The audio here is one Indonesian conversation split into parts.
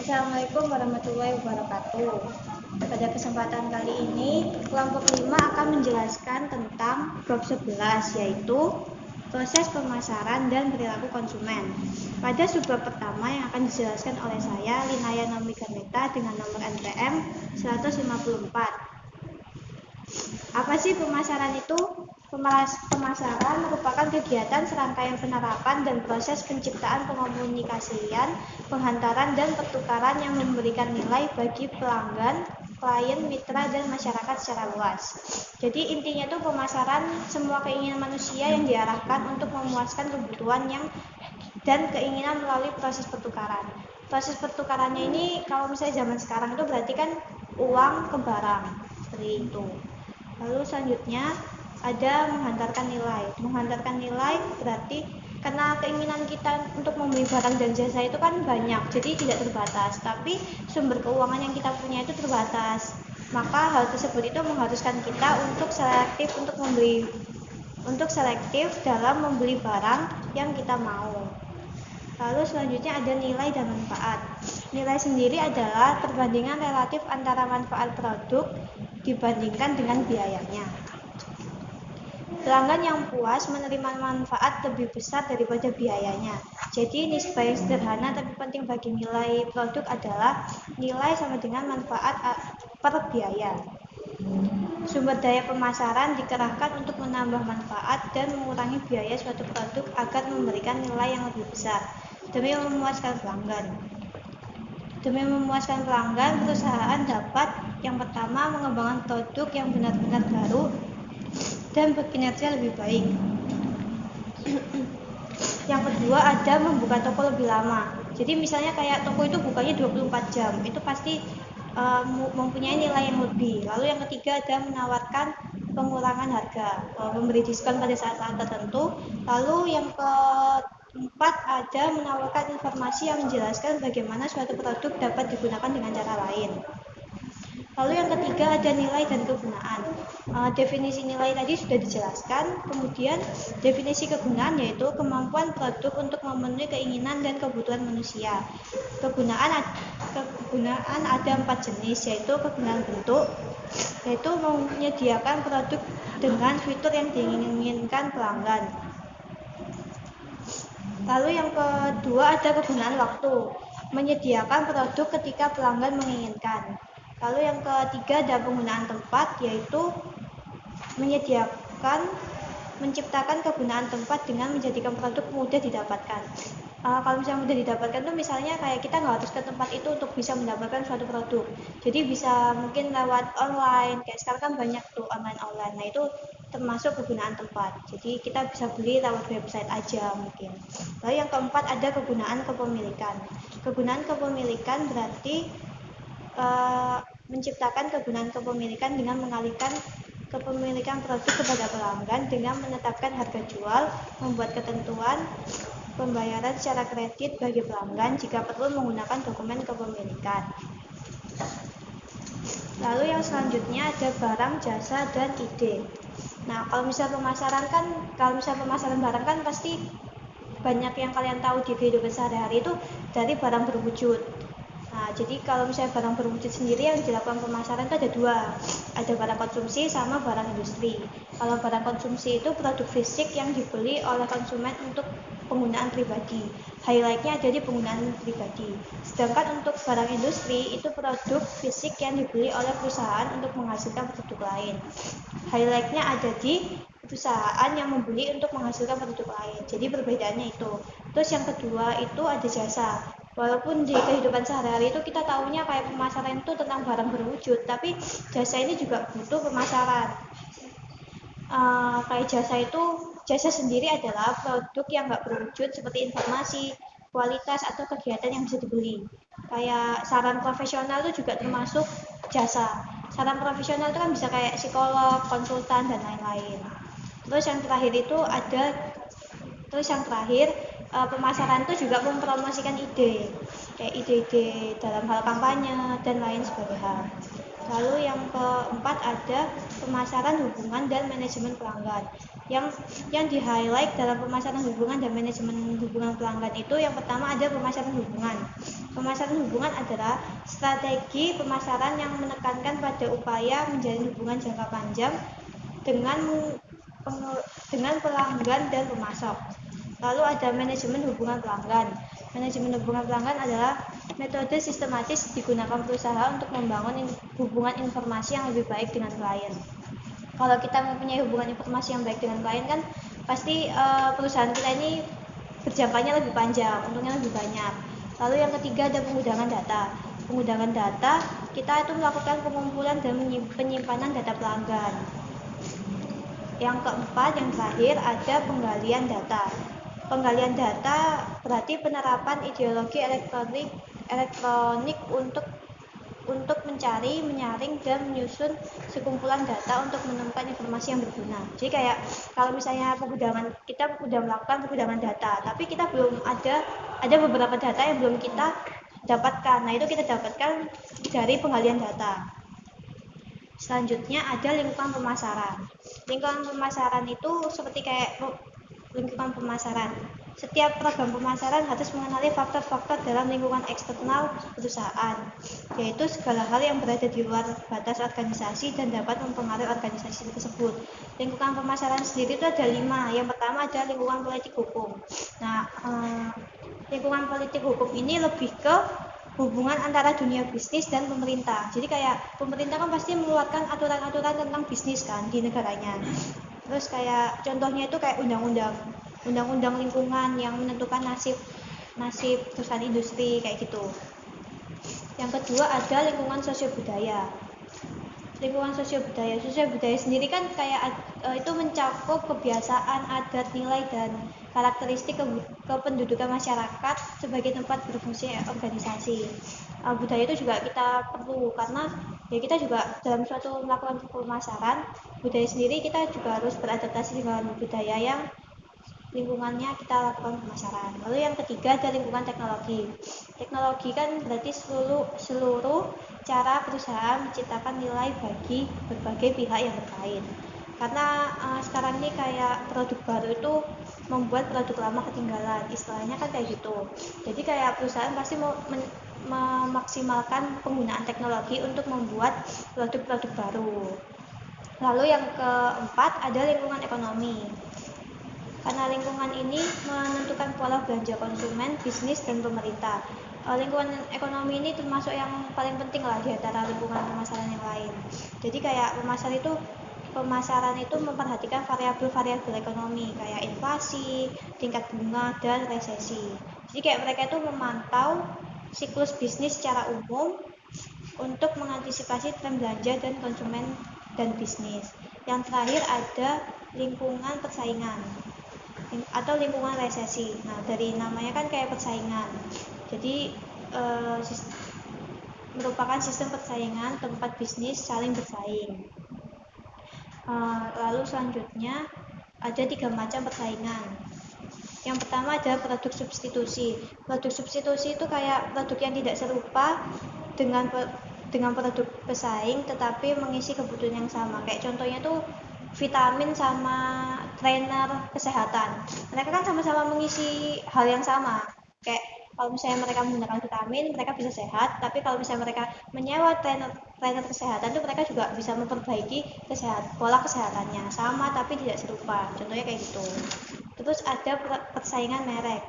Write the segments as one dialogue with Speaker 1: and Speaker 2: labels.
Speaker 1: Assalamualaikum warahmatullahi wabarakatuh. Pada kesempatan kali ini, kelompok 5 akan menjelaskan tentang bab 11, yaitu proses pemasaran dan perilaku konsumen. Pada subbab pertama yang akan dijelaskan oleh saya, Linaya Naomi Garneta dengan nomor NPM 154. Apa sih pemasaran itu? Pemasaran merupakan kegiatan serangkaian penerapan dan proses penciptaan pengomunikasian, penghantaran, dan pertukaran yang memberikan nilai bagi pelanggan, klien, mitra, dan masyarakat secara luas. Jadi intinya itu pemasaran semua keinginan manusia yang diarahkan untuk memuaskan kebutuhan dan keinginan melalui proses pertukaran. Proses pertukarannya ini kalau misalnya zaman sekarang itu berarti kan uang ke barang, seperti itu. Lalu selanjutnya ada menghantarkan nilai. Menghantarkan nilai berarti karena keinginan kita untuk membeli barang dan jasa itu kan banyak, jadi tidak terbatas. Tapi sumber keuangan yang kita punya itu terbatas. Maka hal tersebut itu mengharuskan kita untuk selektif dalam membeli barang yang kita mau. Lalu selanjutnya ada nilai dan manfaat. Nilai sendiri adalah perbandingan relatif antara manfaat produk dibandingkan dengan biayanya. Pelanggan yang puas menerima manfaat lebih besar daripada biayanya. Jadi nisbah yang sederhana tapi penting bagi nilai produk adalah nilai sama dengan manfaat per biaya. Sumber daya pemasaran dikerahkan untuk menambah manfaat dan mengurangi biaya suatu produk agar memberikan nilai yang lebih besar demi memuaskan pelanggan. Demi memuaskan pelanggan, perusahaan dapat yang pertama mengembangkan produk yang benar-benar baru dan berkinerja lebih baik. Yang kedua ada membuka toko lebih lama. Jadi misalnya kayak toko itu bukanya 24 jam, itu pasti mempunyai nilai yang lebih. Lalu yang ketiga ada menawarkan pengurangan harga, memberi diskon pada saat-saat tertentu. Lalu yang keempat ada menawarkan informasi yang menjelaskan bagaimana suatu produk dapat digunakan dengan cara lain. Lalu yang ketiga ada nilai dan kegunaan. Definisi nilai tadi sudah dijelaskan. Kemudian definisi kegunaan yaitu kemampuan produk untuk memenuhi keinginan dan kebutuhan manusia. Kegunaan ada 4 jenis, yaitu kegunaan bentuk, yaitu menyediakan produk dengan fitur yang diinginkan pelanggan. Lalu yang kedua ada kegunaan waktu, menyediakan produk ketika pelanggan menginginkan. Lalu yang ketiga ada penggunaan tempat, yaitu menciptakan kegunaan tempat dengan menjadikan produk mudah didapatkan. Kalau misalnya mudah didapatkan tuh misalnya kayak kita nggak harus ke tempat itu untuk bisa mendapatkan suatu produk. Jadi bisa mungkin lewat online, kayak sekarang kan banyak tuh online. Nah itu termasuk kegunaan tempat. Jadi kita bisa beli lewat website aja mungkin. Lalu yang keempat ada kegunaan kepemilikan. Kegunaan kepemilikan berarti menciptakan kegunaan kepemilikan dengan mengalihkan kepemilikan produk kepada pelanggan dengan menetapkan harga jual, membuat ketentuan pembayaran secara kredit bagi pelanggan jika perlu menggunakan dokumen kepemilikan. Lalu yang selanjutnya ada barang, jasa, dan ide. Nah, kalau misalnya pemasaran barang kan pasti banyak yang kalian tahu di kehidupan sehari-hari itu dari barang berwujud. Nah, jadi kalau misalnya barang berwujud sendiri yang dilakukan pemasaran itu ada dua. Ada barang konsumsi sama barang industri. Kalau barang konsumsi itu produk fisik yang dibeli oleh konsumen untuk penggunaan pribadi. Highlightnya ada di penggunaan pribadi. Sedangkan untuk barang industri itu produk fisik yang dibeli oleh perusahaan untuk menghasilkan produk lain. Highlightnya ada di perusahaan yang membeli untuk menghasilkan produk lain. Jadi perbedaannya itu. Terus yang kedua itu ada jasa. Walaupun di kehidupan sehari-hari itu kita tahunya kayak pemasaran itu tentang barang berwujud, tapi jasa ini juga butuh pemasaran. Kayak jasa sendiri adalah produk yang nggak berwujud seperti informasi, kualitas, atau kegiatan yang bisa dibeli. Kayak saran profesional itu juga termasuk jasa. Saran profesional itu kan bisa kayak psikolog, konsultan, dan lain-lain. Terus yang terakhir pemasaran itu juga mempromosikan ide, kayak ide-ide dalam hal kampanye dan lain sebagainya. Lalu yang keempat ada pemasaran hubungan dan manajemen pelanggan. Yang di-highlight dalam pemasaran hubungan dan manajemen hubungan pelanggan itu yang pertama ada pemasaran hubungan. Pemasaran hubungan adalah strategi pemasaran yang menekankan pada upaya menjalin hubungan jangka panjang dengan pelanggan dan pemasok. Lalu ada manajemen hubungan pelanggan. Manajemen hubungan pelanggan adalah metode sistematis digunakan perusahaan untuk membangun hubungan informasi yang lebih baik dengan klien. Kalau kita mempunyai hubungan informasi yang baik dengan klien kan pasti perusahaan kita ini berjangkanya lebih panjang, untungnya lebih banyak. Lalu yang ketiga ada pengudangan data. Pengudangan data kita itu melakukan pengumpulan dan penyimpanan data pelanggan. Yang keempat, yang terakhir ada penggalian data. Penggalian data berarti penerapan ideologi elektronik untuk mencari, menyaring, dan menyusun sekumpulan data untuk menemukan informasi yang berguna. Jadi kayak kalau misalnya kita sudah melakukan pengudangan data, tapi kita belum ada beberapa data yang belum kita dapatkan. Nah itu kita dapatkan dari penggalian data. Selanjutnya ada lingkungan pemasaran. Lingkungan pemasaran itu seperti kayak lingkungan pemasaran. Setiap program pemasaran harus mengenali faktor-faktor dalam lingkungan eksternal perusahaan, yaitu segala hal yang berada di luar batas organisasi dan dapat mempengaruhi organisasi tersebut. Lingkungan pemasaran sendiri itu ada 5. Yang pertama ada lingkungan politik hukum. Nah, lingkungan politik hukum ini lebih ke hubungan antara dunia bisnis dan pemerintah. Jadi kayak pemerintah kan pasti mengeluarkan aturan-aturan tentang bisnis kan di negaranya. Terus kayak contohnya itu kayak undang-undang lingkungan yang menentukan nasib perusahaan industri kayak gitu. Yang kedua ada lingkungan sosiobudaya. Lingkungan sosiobudaya sendiri kan kayak itu mencakup kebiasaan, adat, nilai, dan karakteristik kependudukan masyarakat sebagai tempat berfungsi organisasi. Budaya itu juga kita perlu karena ya kita juga dalam suatu melakukan pemasaran budaya sendiri kita juga harus beradaptasi dengan budaya yang lingkungannya kita lakukan pemasaran. Lalu yang ketiga ada lingkungan teknologi. Teknologi kan berarti seluruh cara perusahaan menciptakan nilai bagi berbagai pihak yang terkait. Karena sekarang ini kayak produk baru itu membuat produk lama ketinggalan, istilahnya kan kayak gitu. Jadi kayak perusahaan pasti mau memaksimalkan penggunaan teknologi untuk membuat produk-produk baru. Lalu yang keempat ada lingkungan ekonomi. Karena lingkungan ini menentukan pola belanja konsumen, bisnis, dan pemerintah. Lingkungan ekonomi ini termasuk yang paling penting lah di antara lingkungan pemasaran yang lain. Jadi kayak pemasaran itu memperhatikan variabel-variabel ekonomi kayak inflasi, tingkat bunga, dan resesi. Jadi kayak mereka itu memantau siklus bisnis secara umum untuk mengantisipasi tren belanja dan konsumen dan bisnis. Yang terakhir ada lingkungan persaingan atau lingkungan resesi. Nah, dari namanya kan kayak persaingan. Jadi merupakan sistem persaingan tempat bisnis saling bersaing. Lalu selanjutnya ada 3 macam persaingan. Yang pertama ada produk substitusi. Produk substitusi itu kayak produk yang tidak serupa dengan produk pesaing tetapi mengisi kebutuhan yang sama. Kayak contohnya tuh vitamin sama trainer kesehatan. Mereka kan sama-sama mengisi hal yang sama. Kayak kalau misalnya mereka menggunakan vitamin, mereka bisa sehat. Tapi kalau misalnya mereka menyewa trainer kesehatan, itu mereka juga bisa memperbaiki pola kesehatannya. Sama tapi tidak serupa. Contohnya kayak gitu. Terus ada persaingan merek.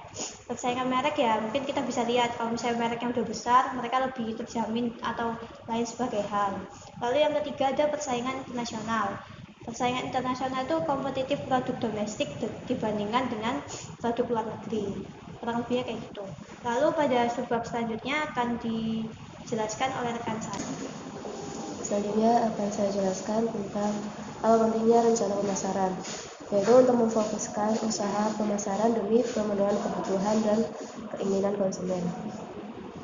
Speaker 1: Persaingan merek ya mungkin kita bisa lihat kalau misalnya mereknya udah besar, mereka lebih terjamin atau lain sebagai hal. Lalu yang ketiga ada persaingan internasional. Persaingan internasional itu kompetitif produk domestik dibandingkan dengan produk luar negeri. Kurang lebihnya kayak gitu. Lalu pada subbab selanjutnya akan dijelaskan oleh rekan saya.
Speaker 2: Selanjutnya akan saya jelaskan tentang apa pentingnya rencana pemasaran, yaitu untuk memfokuskan usaha pemasaran demi pemenuhan kebutuhan dan keinginan konsumen.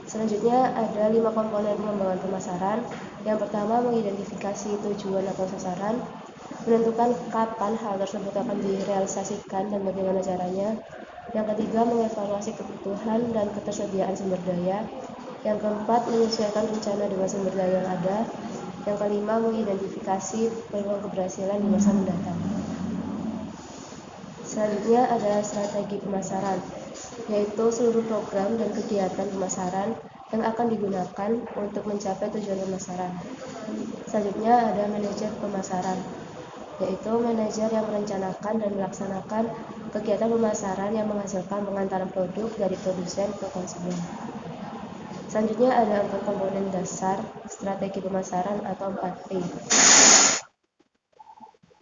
Speaker 2: Selanjutnya ada 5 komponen pengembangan pemasaran. Yang pertama mengidentifikasi tujuan atau sasaran, menentukan kapan hal tersebut akan direalisasikan dan bagaimana caranya. Yang ketiga mengevaluasi kebutuhan dan ketersediaan sumber daya. Yang keempat menyesuaikan rencana dengan sumber daya yang ada. Yang kelima, mengidentifikasi peluang keberhasilan di masa mendatang. Selanjutnya adalah strategi pemasaran, yaitu seluruh program dan kegiatan pemasaran yang akan digunakan untuk mencapai tujuan pemasaran. Selanjutnya ada manajer pemasaran, yaitu manajer yang merencanakan dan melaksanakan kegiatan pemasaran yang menghasilkan pengantaran produk dari produsen ke konsumen. Selanjutnya ada 4 komponen dasar strategi pemasaran atau 4P.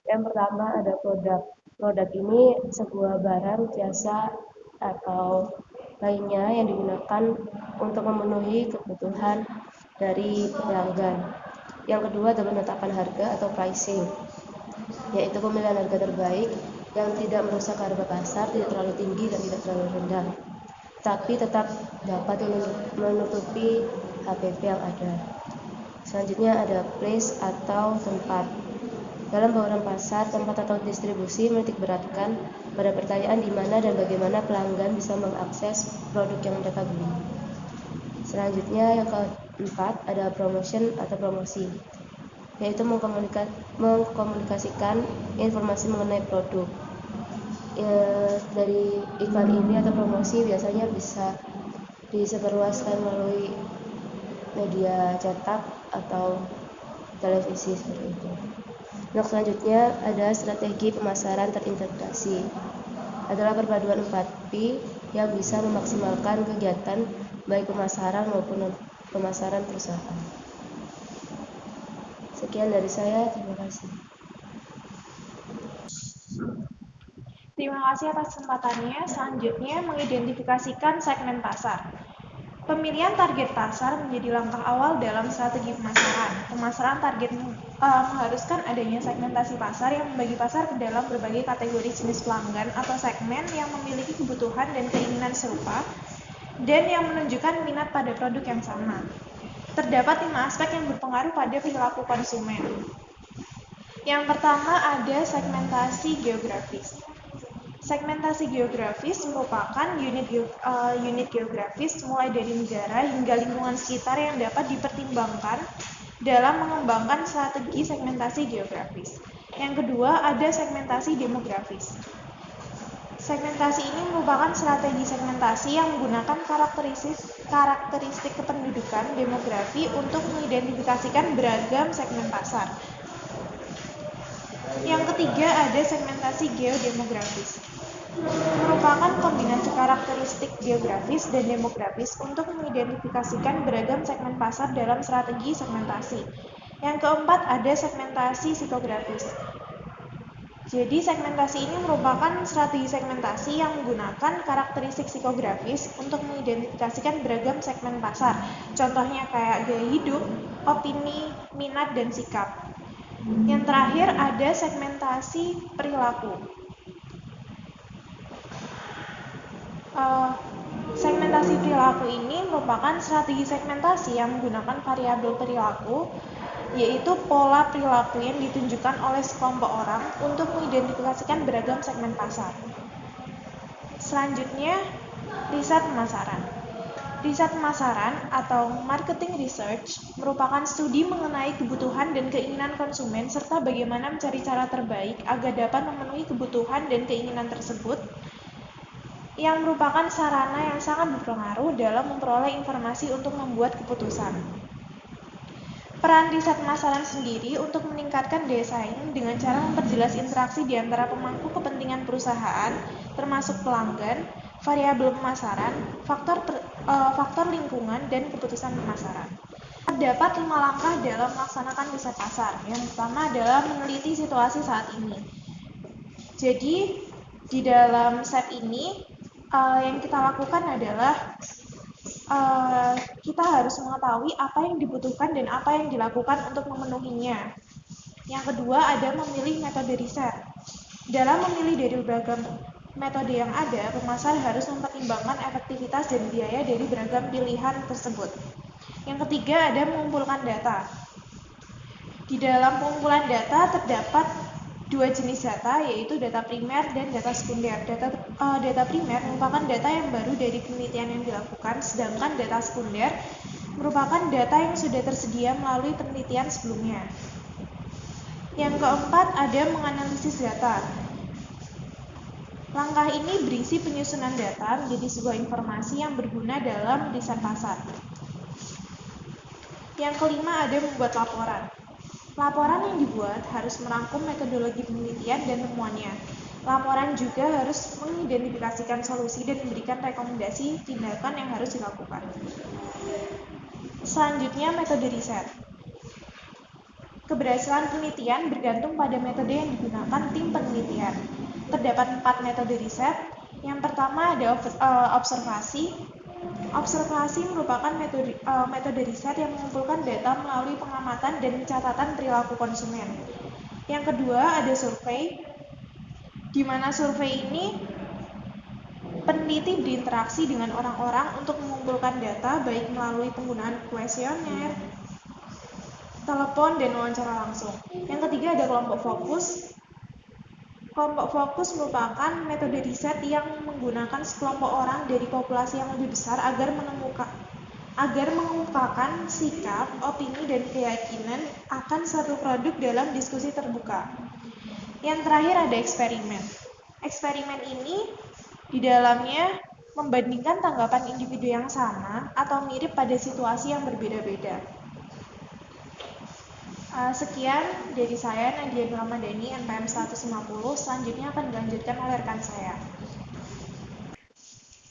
Speaker 2: Yang pertama ada produk. Produk ini sebuah barang, jasa, atau lainnya yang digunakan untuk memenuhi kebutuhan dari pelanggan. Yang kedua adalah menetapkan harga atau pricing, yaitu pemilihan harga terbaik yang tidak merusak harga pasar, tidak terlalu tinggi dan tidak terlalu rendah, tapi tetap dapat menutupi HPP yang ada. Selanjutnya ada place atau tempat. Dalam bauran pasar, tempat atau distribusi menitikberatkan pada pertanyaan di mana dan bagaimana pelanggan bisa mengakses produk yang mereka beli. Selanjutnya yang keempat ada promotion atau promosi, yaitu mengkomunikasikan informasi mengenai produk. Dari iklan ini atau promosi biasanya bisa disebarluaskan melalui media cetak atau televisi seperti itu. Untuk selanjutnya ada strategi pemasaran terintegrasi. Adalah perpaduan 4P yang bisa memaksimalkan kegiatan baik pemasaran maupun pemasaran perusahaan. Sekian dari saya, terima kasih.
Speaker 1: Terima kasih atas kesempatannya. Selanjutnya, mengidentifikasikan segmen pasar. Pemilihan target pasar menjadi langkah awal dalam strategi pemasaran. Pemasaran target mengharuskan adanya segmentasi pasar yang membagi pasar ke dalam berbagai kategori jenis pelanggan atau segmen yang memiliki kebutuhan dan keinginan serupa dan yang menunjukkan minat pada produk yang sama. Terdapat 5 aspek yang berpengaruh pada perilaku konsumen. Yang pertama ada segmentasi geografis. Segmentasi geografis merupakan unit geografis mulai dari negara hingga lingkungan sekitar yang dapat dipertimbangkan dalam mengembangkan strategi segmentasi geografis. Yang kedua, ada segmentasi demografis. Segmentasi ini merupakan strategi segmentasi yang menggunakan karakteristik kependudukan demografi untuk mengidentifikasikan beragam segmen pasar. Yang ketiga, ada segmentasi geodemografis. Merupakan kombinasi karakteristik geografis dan demografis untuk mengidentifikasikan beragam segmen pasar dalam strategi segmentasi. Yang keempat, ada segmentasi psikografis. Jadi segmentasi ini merupakan strategi segmentasi yang menggunakan karakteristik psikografis untuk mengidentifikasikan beragam segmen pasar. Contohnya kayak gaya hidup, opini, minat, dan sikap. Yang terakhir ada segmentasi perilaku. Segmentasi perilaku ini merupakan strategi segmentasi yang menggunakan variabel perilaku, yaitu pola perilaku yang ditunjukkan oleh sekelompok orang untuk mengidentifikasikan beragam segmen pasar. Selanjutnya, riset pemasaran. Riset pemasaran atau marketing research merupakan studi mengenai kebutuhan dan keinginan konsumen serta bagaimana mencari cara terbaik agar dapat memenuhi kebutuhan dan keinginan tersebut, yang merupakan sarana yang sangat berpengaruh dalam memperoleh informasi untuk membuat keputusan. Peran riset pemasaran sendiri untuk meningkatkan daya saing dengan cara memperjelas interaksi di antara pemangku kepentingan perusahaan, termasuk pelanggan, variabel pemasaran, faktor lingkungan, dan keputusan pemasaran. Terdapat 5 langkah dalam melaksanakan riset pasar. Yang pertama adalah meneliti situasi saat ini. Jadi, di dalam set ini, yang kita lakukan adalah kita harus mengetahui apa yang dibutuhkan dan apa yang dilakukan untuk memenuhinya. Yang kedua ada memilih metode riset. Dalam memilih dari beragam metode yang ada, pemasar harus mempertimbangkan efektivitas dan biaya dari beragam pilihan tersebut. Yang ketiga ada mengumpulkan data. Di dalam pengumpulan data terdapat 2 jenis data, yaitu data primer dan data sekunder. Data primer merupakan data yang baru dari penelitian yang dilakukan, sedangkan data sekunder
Speaker 3: merupakan data yang sudah tersedia melalui penelitian sebelumnya. Yang keempat, ada menganalisis data. Langkah ini berisi penyusunan data menjadi sebuah informasi yang berguna dalam riset pasar. Yang kelima, ada membuat laporan. Laporan yang dibuat harus merangkum metodologi penelitian dan temuannya. Laporan juga harus mengidentifikasikan solusi dan memberikan rekomendasi tindakan yang harus dilakukan. Selanjutnya, metode riset. Keberhasilan penelitian bergantung pada metode yang digunakan tim penelitian. Terdapat 4 metode riset. Yang pertama ada observasi. Observasi merupakan metode riset yang mengumpulkan data melalui pengamatan dan catatan perilaku konsumen. Yang kedua ada survei, di mana survei ini peneliti berinteraksi dengan orang-orang untuk mengumpulkan data baik melalui penggunaan kuesioner, telepon, dan wawancara langsung. Yang ketiga ada kelompok fokus. Kelompok fokus merupakan metode riset yang menggunakan sekelompok orang dari populasi yang lebih besar agar mengemukakan sikap, opini, dan keyakinan akan suatu produk dalam diskusi terbuka. Yang terakhir ada eksperimen. Eksperimen ini di dalamnya membandingkan tanggapan individu yang sama atau mirip pada situasi yang berbeda-beda. Sekian dari saya, Nadia Ramadhani, NPM 150. Selanjutnya akan dilanjutkan oleh rekan saya.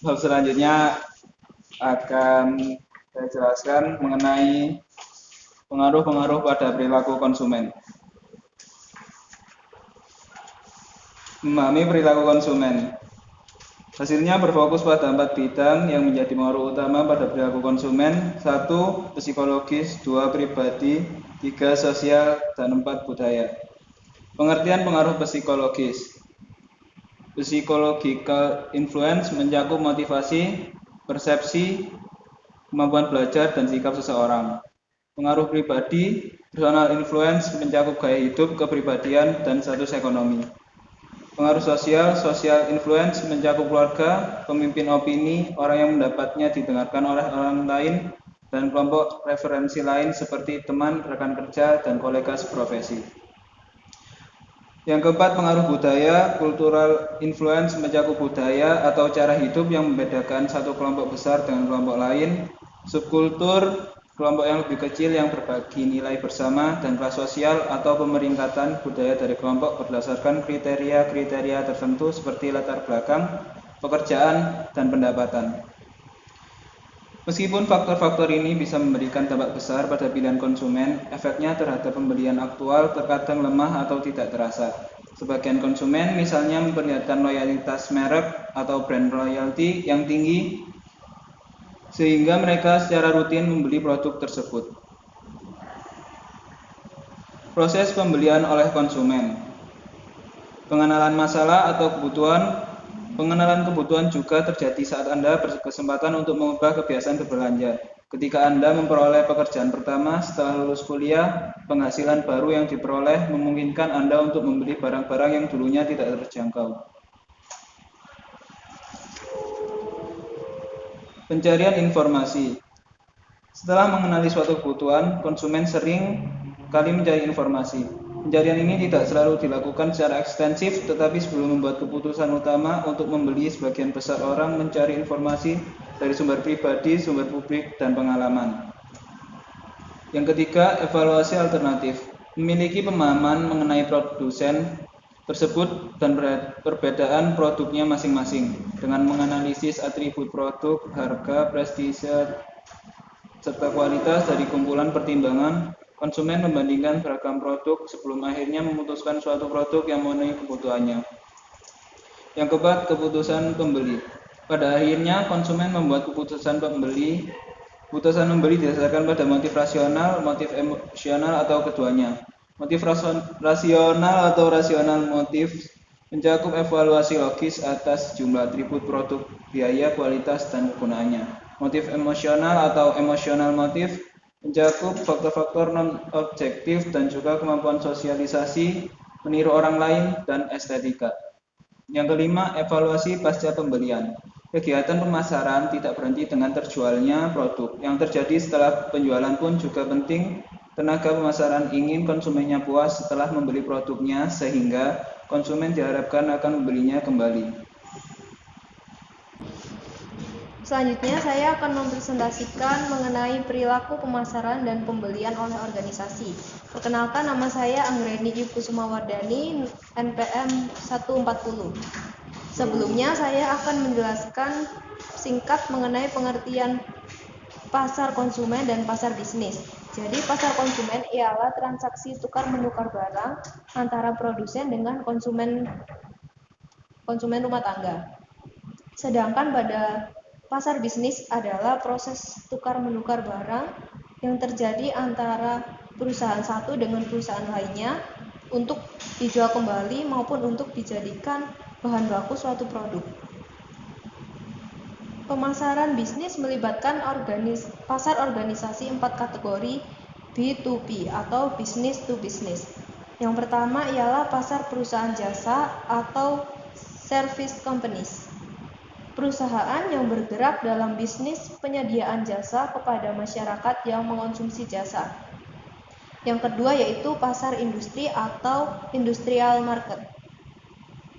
Speaker 4: Selanjutnya akan saya jelaskan mengenai pengaruh-pengaruh pada perilaku konsumen. Memahami perilaku konsumen. Hasilnya berfokus pada 4 bidang yang menjadi pengaruh utama pada perilaku konsumen. 1. Psikologis, 2. Pribadi, 3. Sosial, dan 4. Budaya. Pengertian pengaruh psikologis. Psychological influence mencakup motivasi, persepsi, kemampuan belajar, dan sikap seseorang. Pengaruh pribadi, personal influence mencakup gaya hidup, kepribadian, dan status ekonomi. Pengaruh sosial, social influence mencakup keluarga, pemimpin opini, orang yang mendapatnya didengarkan oleh orang lain, dan kelompok referensi lain seperti teman, rekan kerja, dan kolega seprofesi. Yang keempat, pengaruh budaya, cultural influence mencakup budaya atau cara hidup yang membedakan satu kelompok besar dengan kelompok lain. Subkultur, kelompok yang lebih kecil yang berbagi nilai bersama, dan kelas sosial atau pemeringkatan budaya dari kelompok berdasarkan kriteria-kriteria tertentu seperti latar belakang, pekerjaan, dan pendapatan. Meskipun faktor-faktor ini bisa memberikan dampak besar pada pilihan konsumen, efeknya terhadap pembelian aktual terkadang lemah atau tidak terasa. Sebagian konsumen misalnya memperlihatkan loyalitas merek atau brand loyalty yang tinggi, sehingga mereka secara rutin membeli produk tersebut. Proses pembelian oleh konsumen. Pengenalan masalah atau kebutuhan. Pengenalan kebutuhan juga terjadi saat Anda berkesempatan untuk mengubah kebiasaan berbelanja. Ketika Anda memperoleh pekerjaan pertama setelah lulus kuliah, penghasilan baru yang diperoleh memungkinkan Anda untuk membeli barang-barang yang dulunya tidak terjangkau. Pencarian informasi. Setelah mengenali suatu kebutuhan, konsumen sering kali mencari informasi. Pencarian ini tidak selalu dilakukan secara ekstensif, tetapi sebelum membuat keputusan utama untuk membeli, sebagian besar orang mencari informasi dari sumber pribadi, sumber publik, dan pengalaman. Yang ketiga, evaluasi alternatif. Memiliki pemahaman mengenai produsen tersebut dan perbedaan produknya masing-masing, dengan menganalisis atribut produk, harga, prestise, serta kualitas dari kumpulan pertimbangan. Konsumen membandingkan beragam produk sebelum akhirnya memutuskan suatu produk yang memenuhi kebutuhannya. Yang keempat, keputusan pembeli. Pada akhirnya, konsumen membuat keputusan membeli didasarkan pada motif rasional, motif emosional, atau keduanya. Motif rasional atau rasional motif mencakup evaluasi logis atas jumlah atribut produk, biaya, kualitas, dan kegunaannya. Motif emosional atau emosional motif mencakup faktor-faktor non-objektif dan juga kemampuan sosialisasi, meniru orang lain, dan estetika. Yang kelima, evaluasi pasca pembelian. Kegiatan pemasaran tidak berhenti dengan terjualnya produk. Yang terjadi setelah penjualan pun juga penting. Tenaga pemasaran ingin konsumennya puas setelah membeli produknya sehingga konsumen diharapkan akan membelinya kembali.
Speaker 2: Selanjutnya saya akan mempresentasikan mengenai perilaku pemasaran dan pembelian oleh organisasi. Perkenalkan, nama saya Anggreni Kusumawardani, NPM 140. Sebelumnya saya akan menjelaskan singkat mengenai pengertian pasar konsumen dan pasar bisnis. Jadi pasar konsumen ialah transaksi tukar-menukar barang antara produsen dengan konsumen rumah tangga. Sedangkan pada pasar bisnis adalah proses tukar-menukar barang yang terjadi antara perusahaan satu dengan perusahaan lainnya untuk dijual kembali maupun untuk dijadikan bahan baku suatu produk. Pemasaran bisnis melibatkan pasar organisasi 4 kategori B2B atau business to business. Yang pertama ialah pasar perusahaan jasa atau service companies. Perusahaan yang bergerak dalam bisnis penyediaan jasa kepada masyarakat yang mengonsumsi jasa. Yang kedua yaitu pasar industri atau industrial market.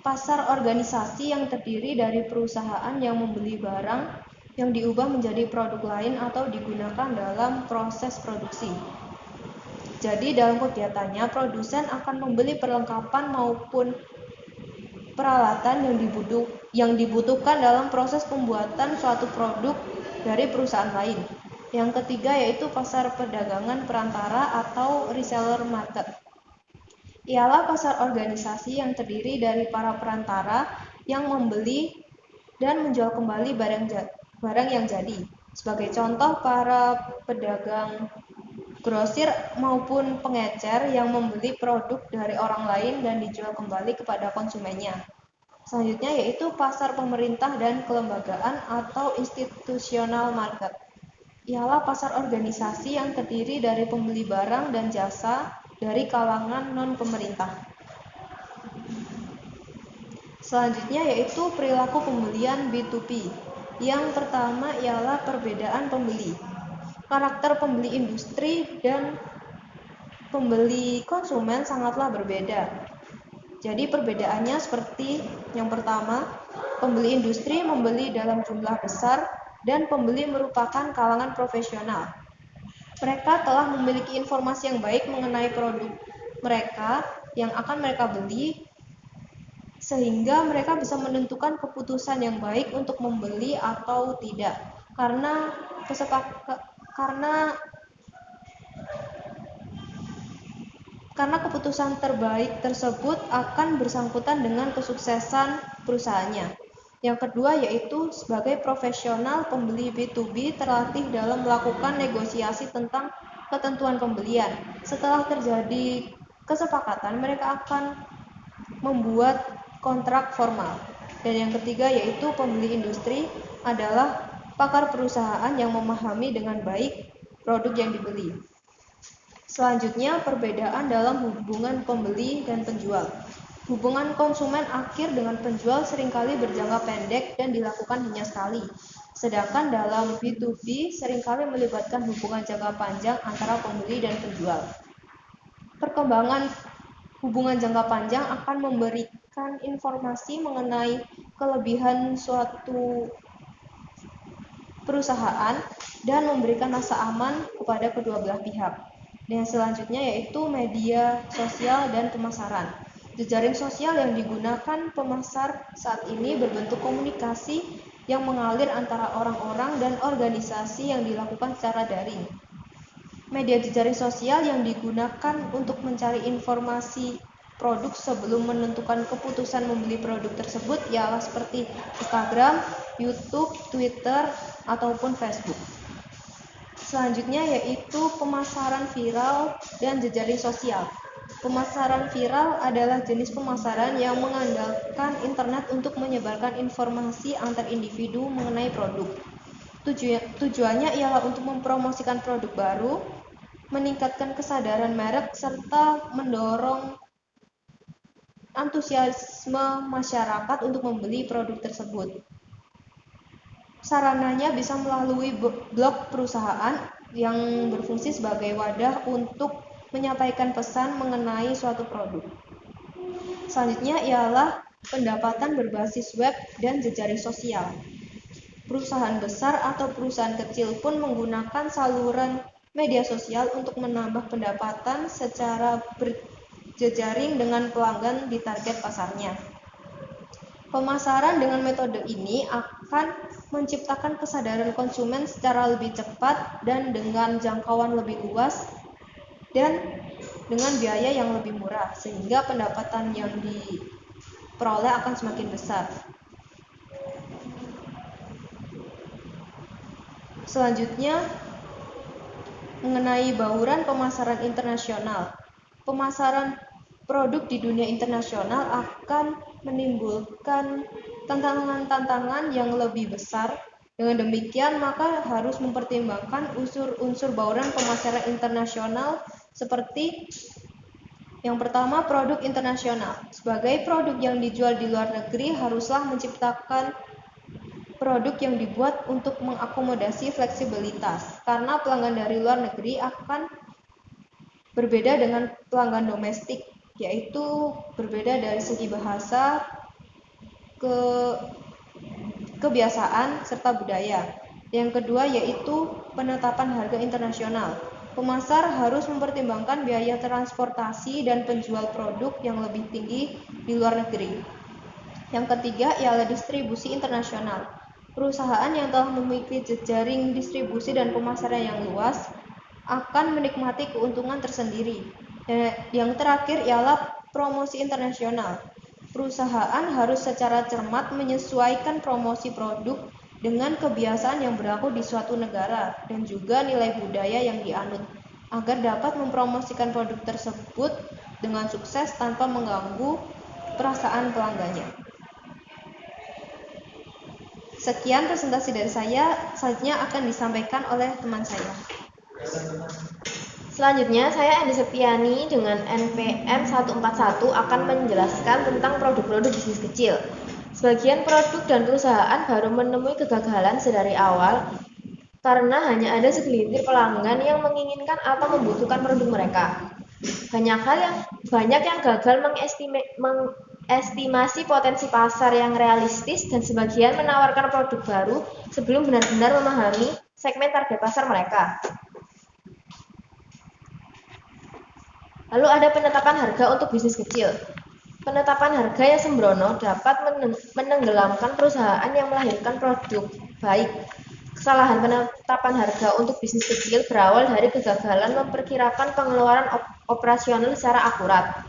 Speaker 2: Pasar organisasi yang terdiri dari perusahaan yang membeli barang yang diubah menjadi produk lain atau digunakan dalam proses produksi. Jadi dalam kegiatannya produsen akan membeli perlengkapan maupun peralatan yang dibutuhkan dalam proses pembuatan suatu produk dari perusahaan lain. Yang ketiga yaitu pasar perdagangan perantara atau reseller market. Ialah pasar organisasi yang terdiri dari para perantara yang membeli dan menjual kembali barang yang jadi. Sebagai contoh, para pedagang grosir maupun pengecer yang membeli produk dari orang lain dan dijual kembali kepada konsumennya. Selanjutnya yaitu pasar pemerintah dan kelembagaan atau institutional market. Ialah pasar organisasi yang terdiri dari pembeli barang dan jasa dari kalangan non-pemerintah. Selanjutnya yaitu perilaku pembelian B2B. Yang pertama ialah perbedaan pembeli. Karakter pembeli industri dan pembeli konsumen sangatlah berbeda. Jadi perbedaannya seperti yang pertama, pembeli industri membeli dalam jumlah besar dan pembeli merupakan kalangan profesional. Mereka telah memiliki informasi yang baik mengenai produk mereka yang akan mereka beli, sehingga mereka bisa menentukan keputusan yang baik untuk membeli atau tidak. Karena keputusan terbaik tersebut akan bersangkutan dengan kesuksesan perusahaannya. Yang kedua yaitu sebagai profesional pembeli B2B terlatih dalam melakukan negosiasi tentang ketentuan pembelian. Setelah terjadi kesepakatan, mereka akan membuat kontrak formal. Dan yang ketiga yaitu pembeli industri adalah pakar perusahaan yang memahami dengan baik produk yang dibeli. Selanjutnya, perbedaan dalam hubungan pembeli dan penjual. Hubungan konsumen akhir dengan penjual seringkali berjangka pendek dan dilakukan hanya sekali. Sedangkan dalam B2B seringkali melibatkan hubungan jangka panjang antara pembeli dan penjual. Perkembangan hubungan jangka panjang akan memberikan informasi mengenai kelebihan suatu perusahaan dan memberikan rasa aman kepada kedua belah pihak. Dan selanjutnya yaitu media sosial dan pemasaran. Jejaring sosial yang digunakan pemasar saat ini berbentuk komunikasi yang mengalir antara orang-orang dan organisasi yang dilakukan secara daring. Media jejaring sosial yang digunakan untuk mencari informasi produk sebelum menentukan keputusan membeli produk tersebut ialah seperti Instagram, YouTube, Twitter, ataupun Facebook. Selanjutnya yaitu pemasaran viral dan jejaring sosial. Pemasaran viral adalah jenis pemasaran yang mengandalkan internet untuk menyebarkan informasi antar individu mengenai produk. Tujuannya ialah untuk mempromosikan produk baru, meningkatkan kesadaran merek, serta mendorong antusiasme masyarakat untuk membeli produk tersebut.
Speaker 5: Sarananya bisa melalui blog perusahaan yang berfungsi sebagai wadah untuk menyampaikan pesan mengenai suatu produk. Selanjutnya ialah pendapatan berbasis web dan jejaring sosial. Perusahaan besar atau perusahaan kecil pun menggunakan saluran media sosial untuk menambah pendapatan secara berjejaring dengan pelanggan di target pasarnya. Pemasaran dengan metode ini akan menciptakan kesadaran konsumen secara lebih cepat dan dengan jangkauan lebih luas dan dengan biaya yang lebih murah, sehingga pendapatan yang diperoleh akan semakin besar. Selanjutnya, mengenai bauran pemasaran internasional. Pemasaran produk di dunia internasional akan menimbulkan tantangan-tantangan yang lebih besar. Dengan demikian, maka harus mempertimbangkan unsur-unsur bauran pemasaran internasional seperti yang pertama, produk internasional. Sebagai produk yang dijual di luar negeri, haruslah menciptakan produk yang dibuat untuk mengakomodasi fleksibilitas, karena pelanggan dari luar negeri akan berbeda dengan pelanggan domestik, yaitu berbeda dari segi bahasa, kebiasaan, serta budaya. Yang kedua yaitu penetapan harga internasional. Pemasar harus mempertimbangkan biaya transportasi dan penjual produk yang lebih tinggi di luar negeri. Yang ketiga ialah distribusi internasional. Perusahaan yang telah memiliki jejaring distribusi dan pemasaran yang luas akan menikmati keuntungan tersendiri. Dan yang terakhir ialah promosi internasional. Perusahaan harus secara cermat menyesuaikan promosi produk dengan kebiasaan yang berlaku di suatu negara dan juga nilai budaya yang dianut, agar dapat mempromosikan produk tersebut dengan sukses tanpa mengganggu perasaan pelanggannya. Sekian presentasi dari saya, selanjutnya akan disampaikan oleh teman saya.
Speaker 6: Selanjutnya, saya Andi Septiani dengan NPM 141 akan menjelaskan tentang produk-produk bisnis kecil. Sebagian produk dan perusahaan baru menemui kegagalan sedari awal karena hanya ada segelintir pelanggan yang menginginkan atau membutuhkan produk mereka. Banyak yang gagal mengestimasi potensi pasar yang realistis dan sebagian menawarkan produk baru sebelum benar-benar memahami segmen target pasar mereka. Lalu ada penetapan harga untuk bisnis kecil. Penetapan harga yang sembrono dapat menenggelamkan perusahaan yang melahirkan produk baik. Kesalahan penetapan harga untuk bisnis kecil berawal dari kegagalan memperkirakan pengeluaran operasional secara akurat.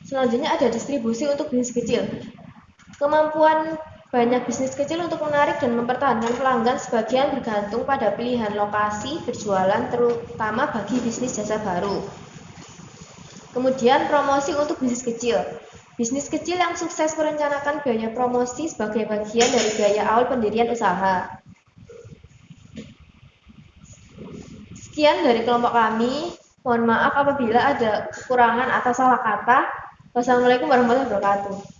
Speaker 6: Selanjutnya ada distribusi untuk bisnis kecil. Kemampuan banyak bisnis kecil untuk menarik dan mempertahankan pelanggan sebagian bergantung pada pilihan lokasi berjualan, terutama bagi bisnis jasa baru. Kemudian promosi untuk bisnis kecil. Bisnis kecil yang sukses merencanakan biaya promosi sebagai bagian dari biaya awal pendirian usaha. Sekian dari kelompok kami. Mohon maaf apabila ada kekurangan atau salah kata. Wassalamualaikum warahmatullahi wabarakatuh.